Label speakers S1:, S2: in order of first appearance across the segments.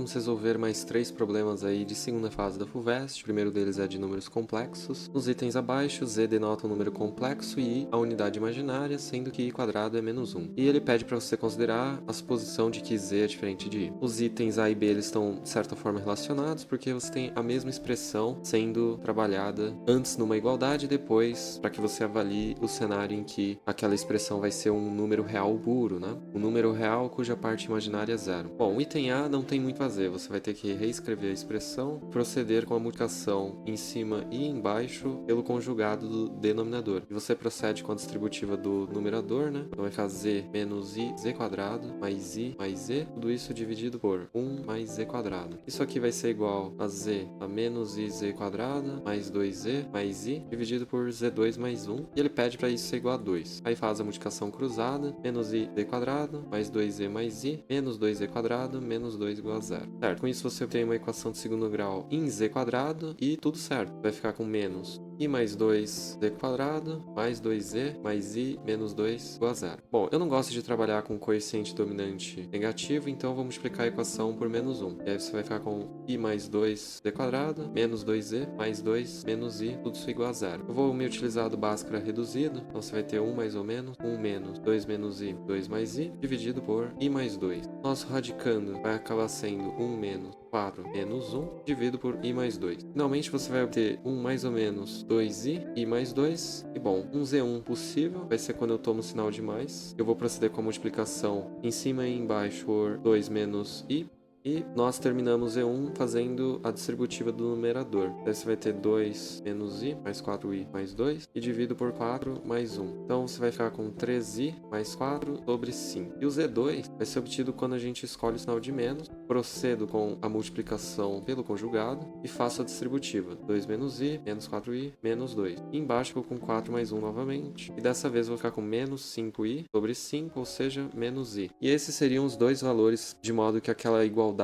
S1: vamos resolver mais 3 problemas aí de segunda fase da FUVEST. O primeiro deles é de números complexos. Nos itens abaixo, Z denota um número complexo e I a unidade imaginária, sendo que I quadrado é menos 1. E ele pede para você considerar a suposição de que Z é diferente de I. Os itens A e B eles estão, de certa forma, relacionados, porque você tem a mesma expressão sendo trabalhada antes numa igualdade e depois para que você avalie o cenário em que aquela expressão vai ser um número real puro, né? Um número real cuja parte imaginária é zero. Bom, o item A não tem muito a fazer, você vai ter que reescrever a expressão, proceder com a multiplicação em cima e embaixo pelo conjugado do denominador. E você procede com a distributiva do numerador, né? Então vai ficar Z menos I, Z quadrado, mais I, mais Z, tudo isso dividido por 1 mais Z quadrado. Isso aqui vai ser igual a Z a menos I, Z quadrada, mais 2Z, mais I, dividido por Z2 mais 1. E ele pede para isso ser igual a 2. Aí faz a multiplicação cruzada, menos I, Z quadrado, mais 2Z mais I, menos 2Z quadrado, menos 2 igual a 0. Certo, com isso você obtém uma equação de segundo grau em Z quadrado e tudo certo. Vai ficar com menos I mais 2Z quadrado, mais 2Z, mais I, menos 2 igual a 0. Bom, eu não gosto de trabalhar com coeficiente dominante negativo, então eu vou multiplicar a equação por menos 1. E aí você vai ficar com I mais 2Z quadrado, menos 2Z, mais 2, menos I, tudo isso igual a 0. Eu vou me utilizar do Bhaskara reduzido, então você vai ter 1 mais ou menos, 1 menos, 2 menos I, 2 mais I, dividido por I mais 2. Nosso radicando vai acabar sendo 1 menos 4 menos 1, dividido por I mais 2. Finalmente você vai obter 1 mais ou menos 2I, I mais 2. E bom, um Z1 possível vai ser quando eu tomo o sinal de mais. Eu vou proceder com a multiplicação em cima e embaixo por 2 menos I. E nós terminamos E1 fazendo a distributiva do numerador. Daí você vai ter 2 menos I, mais 4I, mais 2, e divido por 4, mais 1. Então você vai ficar com 3I, mais 4, sobre 5. E o Z2 vai ser obtido quando a gente escolhe o sinal de menos, procedo com a multiplicação pelo conjugado e faço a distributiva. 2 menos I, menos 4I, menos 2. E embaixo eu vou com 4 mais 1 novamente. E dessa vez eu vou ficar com menos 5I, sobre 5, ou seja, menos I. E esses seriam os dois valores, de modo que aquela igualdade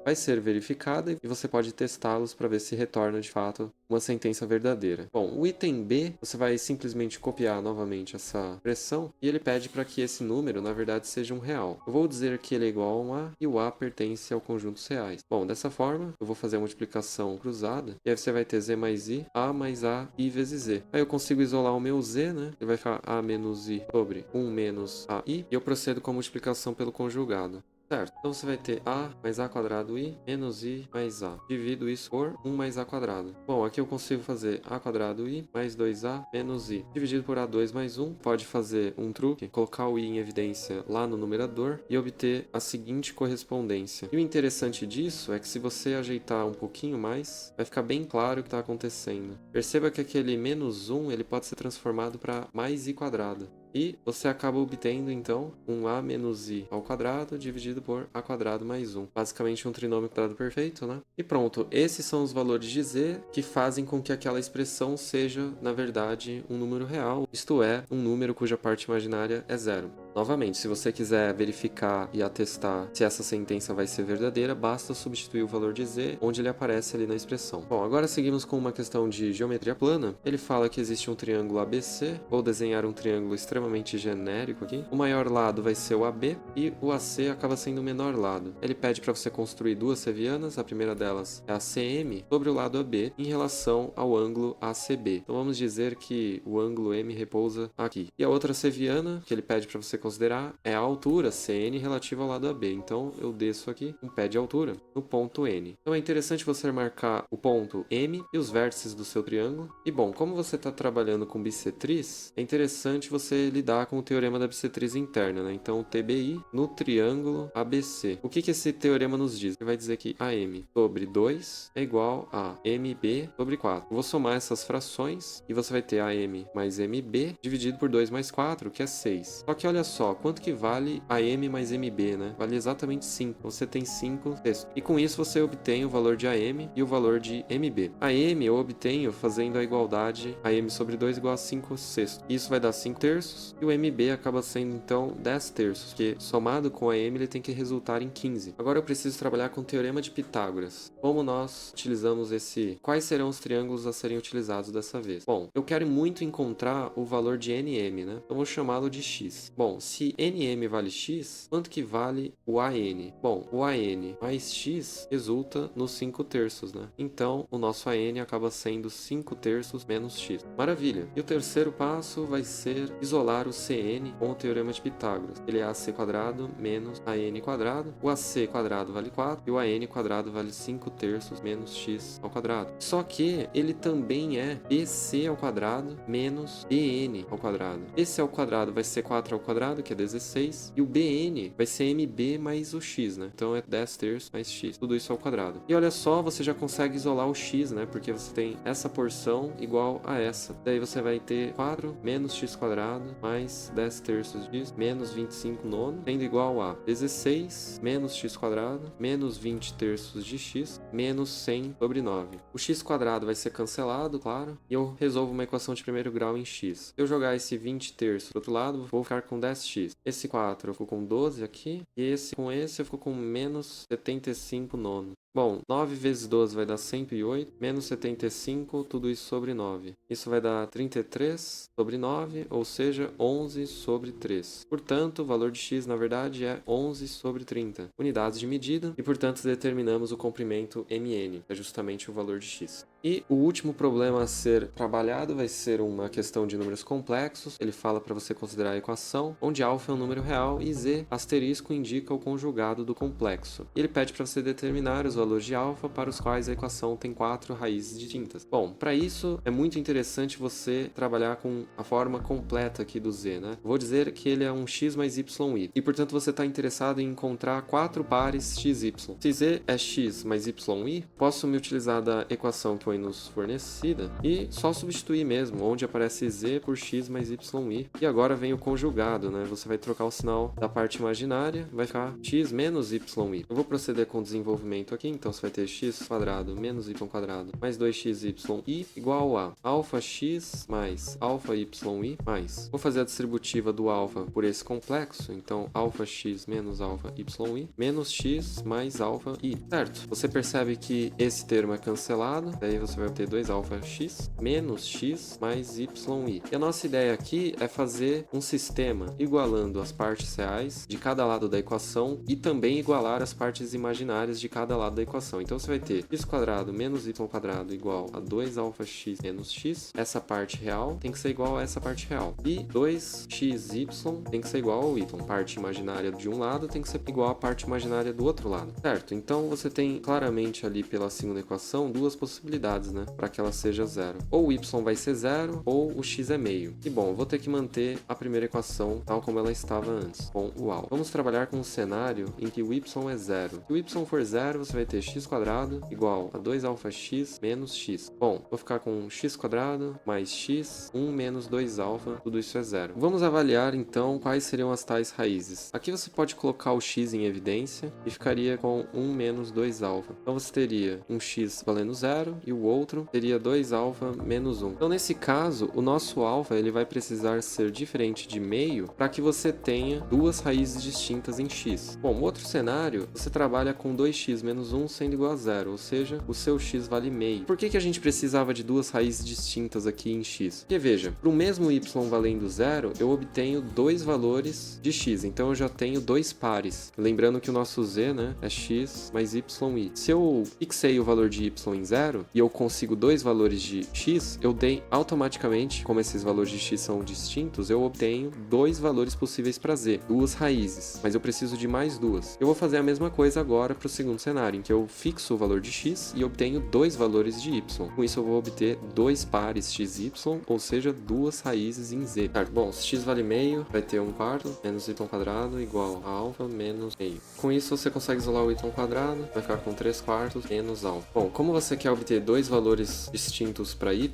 S1: vai ser verificada e você pode testá-los para ver se retorna de fato uma sentença verdadeira. Bom, o item B, você vai simplesmente copiar novamente essa expressão e ele pede para que esse número, na verdade, seja um real. Eu vou dizer que ele é igual a um A e o A pertence ao conjunto dos reais. Bom, dessa forma, eu vou fazer a multiplicação cruzada e aí você vai ter Z mais I, A mais A, I vezes Z. Aí eu consigo isolar o meu Z, né? Ele vai ficar A menos I sobre 1 menos AI e eu procedo com a multiplicação pelo conjugado. Certo, então você vai ter A mais A quadrado I menos I mais A. Divido isso por 1 mais A quadrado. Bom, aqui eu consigo fazer A quadrado I mais 2A menos I. Dividido por A2 mais 1. Pode fazer um truque, colocar o I em evidência lá no numerador e obter a seguinte correspondência. E o interessante disso é que se você ajeitar um pouquinho mais, vai ficar bem claro o que está acontecendo. Perceba que aquele menos 1 ele pode ser transformado para mais I quadrado. E você acaba obtendo, então, um A menos I ao quadrado dividido por A quadrado mais 1. Basicamente um trinômio quadrado perfeito, né? E pronto, esses são os valores de Z que fazem com que aquela expressão seja, na verdade, um número real, isto é, um número cuja parte imaginária é zero. Novamente, se você quiser verificar e atestar se essa sentença vai ser verdadeira, basta substituir o valor de Z onde ele aparece ali na expressão. Bom, agora seguimos com uma questão de geometria plana. Ele fala que existe um triângulo ABC. Vou desenhar um triângulo extremamente genérico aqui. O maior lado vai ser o AB e o AC acaba sendo o menor lado. Ele pede para você construir duas sevianas. A primeira delas é a CM sobre o lado AB em relação ao ângulo ACB. Então vamos dizer que o ângulo M repousa aqui. E a outra seviana que ele pede para você considerar é a altura CN relativa ao lado AB. Então eu desço aqui um pé de altura no ponto N. Então é interessante você marcar o ponto M e os vértices do seu triângulo. E bom, como você está trabalhando com bissetriz, é interessante você lidar com o teorema da bissetriz interna, né? Então TBI no triângulo ABC. O que esse teorema nos diz? Ele vai dizer que AM sobre 2 é igual a MB sobre 4. Eu vou somar essas frações e você vai ter AM mais MB dividido por 2 mais 4, que é 6. Só que olha só, quanto que vale AM mais MB, né? Vale exatamente 5. Você tem 5 sextos. E com isso você obtém o valor de AM e o valor de MB. AM eu obtenho fazendo a igualdade AM sobre 2 igual a 5 sextos. Isso vai dar 5 terços e o MB acaba sendo então 10 terços, que somado com a AM ele tem que resultar em 15. Agora eu preciso trabalhar com o teorema de Pitágoras. Como nós utilizamos esse? Quais serão os triângulos a serem utilizados dessa vez? Bom, eu quero muito encontrar o valor de NM, né? Então vou chamá-lo de X. Bom, se nm vale x, quanto que vale o AN? Bom, o AN mais x resulta nos 5/3, né? Então, o nosso AN acaba sendo 5/3 menos x. Maravilha! E o terceiro passo vai ser isolar o CN com o teorema de Pitágoras. Ele é AC quadrado menos AN quadrado. O AC quadrado vale 4 e o AN quadrado vale 5/3 menos x ao quadrado. Só que ele também é BC ao quadrado menos BN ao quadrado. Esse ao quadrado vai ser 4 ao quadrado, que é 16, e o BN vai ser MB mais o x, né? Então é 10/3 mais x, tudo isso ao quadrado. E olha só, você já consegue isolar o x, né? Porque você tem essa porção igual a essa. Daí você vai ter 4 menos x quadrado mais 10/3 disso, menos 25 nono, sendo igual a 16 menos x quadrado menos 20/3 de x menos 100 sobre 9. O x quadrado vai ser cancelado, claro, e eu resolvo uma equação de primeiro grau em x. Se eu jogar esse 20/3 do outro lado, vou ficar com 10x. Esse 4 eu fico com 12 aqui, e esse com esse eu fico com menos 75 nono. Bom, 9 vezes 12 vai dar 108, menos 75, tudo isso sobre 9. Isso vai dar 33 sobre 9, ou seja, 11 sobre 3. Portanto, o valor de x, na verdade, é 11 sobre 30 unidades de medida, e, portanto, determinamos o comprimento mn, que é justamente o valor de x. E o último problema a ser trabalhado vai ser uma questão de números complexos. Ele fala para você considerar a equação, onde alfa é um número real e z, asterisco, indica o conjugado do complexo. E ele pede para você determinar os valores de alfa para os quais a equação tem 4 raízes distintas. Bom, para isso é muito interessante você trabalhar com a forma completa aqui do z, né? Vou dizer que ele é um x mais y, e portanto você está interessado em encontrar 4 pares x, y. Se z é x mais y, posso me utilizar da equação que foi nos fornecida e só substituir mesmo, onde aparece z por x mais y, e agora vem o conjugado, né? Você vai trocar o sinal da parte imaginária, vai ficar x menos y. Eu vou proceder com o desenvolvimento aqui, então você vai ter x quadrado menos y quadrado mais 2xy igual a alfa x mais alfa y mais. Vou fazer a distributiva do alfa por esse complexo, então alfa x menos alfa y menos x mais alfa i, certo? Você percebe que esse termo é cancelado, daí você vai ter 2 alfa x menos x mais y i. E a nossa ideia aqui é fazer um sistema igualando as partes reais de cada lado da equação e também igualar as partes imaginárias de cada lado da equação. Então você vai ter x quadrado menos y quadrado igual a 2 alfa x menos x. Essa parte real tem que ser igual a essa parte real. E 2xy tem que ser igual ao y. Parte imaginária de um lado tem que ser igual à parte imaginária do outro lado, certo? Então você tem claramente ali pela segunda equação duas possibilidades, né? Para que ela seja zero. Ou o y vai ser zero, ou o x é meio. E bom, eu vou ter que manter a primeira equação tal como ela estava antes, com o alfa. Vamos trabalhar com um cenário em que o y é zero. Se o y for zero, você vai ter x quadrado igual a 2 alfa x menos x. Bom, vou ficar com x quadrado mais x, 1 menos 2 alfa, tudo isso é zero. Vamos avaliar então quais seriam as tais raízes. Aqui você pode colocar o x em evidência e ficaria com 1 menos 2 alfa. Então você teria um x valendo zero e o outro teria 2 alfa menos 1. Então nesse caso, o nosso alfa ele vai precisar ser diferente de meio para que você tenha duas raízes distintas em x. Bom, outro cenário, você trabalha com 2x menos 1 sendo igual a zero, ou seja, o seu x vale meio. Por que a gente precisava de duas raízes distintas aqui em x? Porque veja, para o mesmo y valendo zero, eu obtenho dois valores de x, então eu já tenho dois pares. Lembrando que o nosso z, né, é x mais y i. Se eu fixei o valor de y em zero e eu consigo dois valores de x, eu dei automaticamente, como esses valores de x são distintos, eu obtenho dois valores possíveis para z, duas raízes, mas eu preciso de mais duas. Eu vou fazer a mesma coisa agora para o segundo cenário, em que eu fixo o valor de x e obtenho dois valores de y. Com isso eu vou obter dois pares x e y, ou seja, duas raízes em z. Certo? Bom, se x vale meio, vai ter 1/4 menos y quadrado igual a alfa menos meio. Com isso você consegue isolar o y quadrado, vai ficar com 3/4 menos alfa. Bom, como você quer obter dois valores distintos para y,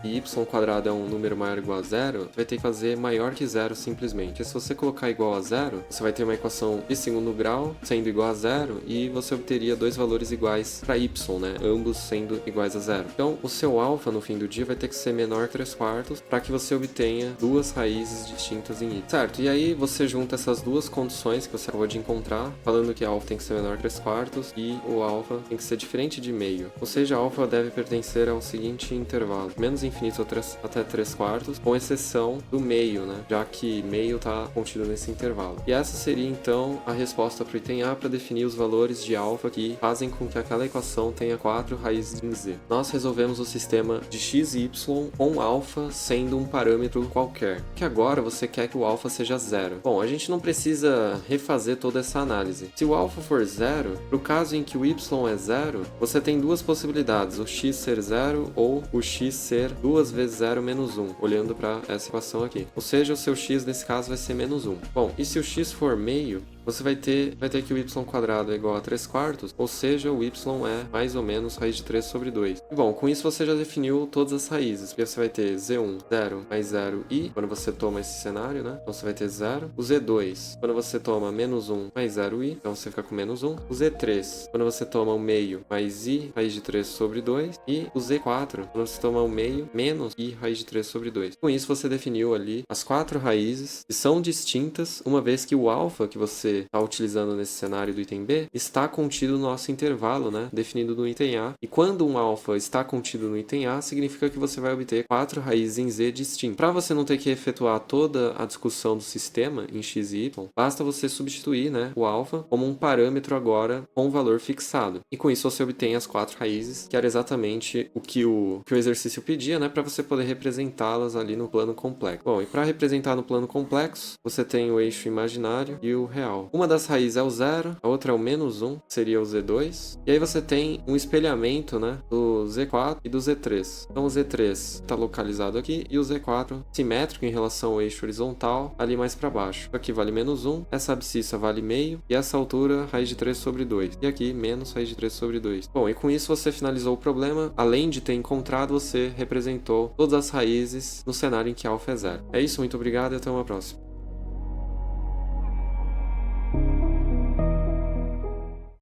S1: e y quadrado é um número maior ou igual a zero, você vai ter que fazer maior que zero simplesmente. E se você colocar igual a zero, você vai ter uma equação de segundo grau sendo igual a zero e você obteria dois valores iguais para y, né? Ambos sendo iguais a zero. Então, o seu alfa no fim do dia vai ter que ser menor que 3/4 para que você obtenha duas raízes distintas em y. Certo? E aí você junta essas duas condições que você acabou de encontrar, falando que alfa tem que ser menor que 3/4 e o alfa tem que ser diferente de meio. Ou seja, alfa deve deve pertencer ao seguinte intervalo: menos infinito até 3/4, com exceção do meio, né? Já que meio está contido nesse intervalo. E essa seria então a resposta para o item A para definir os valores de alfa que fazem com que aquela equação tenha 4 raízes em z. Nós resolvemos o sistema de x e y com alfa sendo um parâmetro qualquer, que agora você quer que o alfa seja 0. Bom, a gente não precisa refazer toda essa análise. Se o alfa for 0, para o caso em que o y é 0, você tem duas possibilidades: o x ser 0 ou o x ser 2 vezes 0 menos 1, olhando para essa equação aqui. Ou seja, o seu x nesse caso vai ser menos 1. Bom, e se o x for meio, você vai ter que o y² é igual a 3/4, ou seja, o y é mais ou menos raiz de 3 sobre 2. E bom, com isso você já definiu todas as raízes, porque você vai ter z1, 0 mais 0 i, quando você toma esse cenário, né? Então você vai ter 0. O z2, quando você toma menos 1 mais 0 i, então você fica com menos 1. O z3, quando você toma o meio mais i, raiz de 3 sobre 2. E o z4, quando você toma o meio menos i, raiz de 3 sobre 2. Com isso você definiu ali as 4 raízes, que são distintas, uma vez que o alfa que você está utilizando nesse cenário do item B está contido no nosso intervalo, né, definido no item A. E quando um alfa está contido no item A, significa que você vai obter 4 raízes em Z distintas. Para você não ter que efetuar toda a discussão do sistema em x e y, basta você substituir, né, o alfa como um parâmetro agora com valor fixado. E com isso você obtém as 4 raízes, que era exatamente o que o exercício pedia, né, para você poder representá-las ali no plano complexo. Bom, e para representar no plano complexo, você tem o eixo imaginário e o real. Uma das raízes é o 0, a outra é o menos 1, que seria o z2. E aí você tem um espelhamento, né, do z4 e do z3. Então o z3 está localizado aqui e o z4 simétrico em relação ao eixo horizontal, ali mais para baixo. Aqui vale menos 1, essa abscissa vale meio e essa altura raiz de 3 sobre 2. E aqui menos raiz de 3 sobre 2. Bom, e com isso você finalizou o problema. Além de ter encontrado, você representou todas as raízes no cenário em que alfa é 0. É isso, muito obrigado e até uma próxima.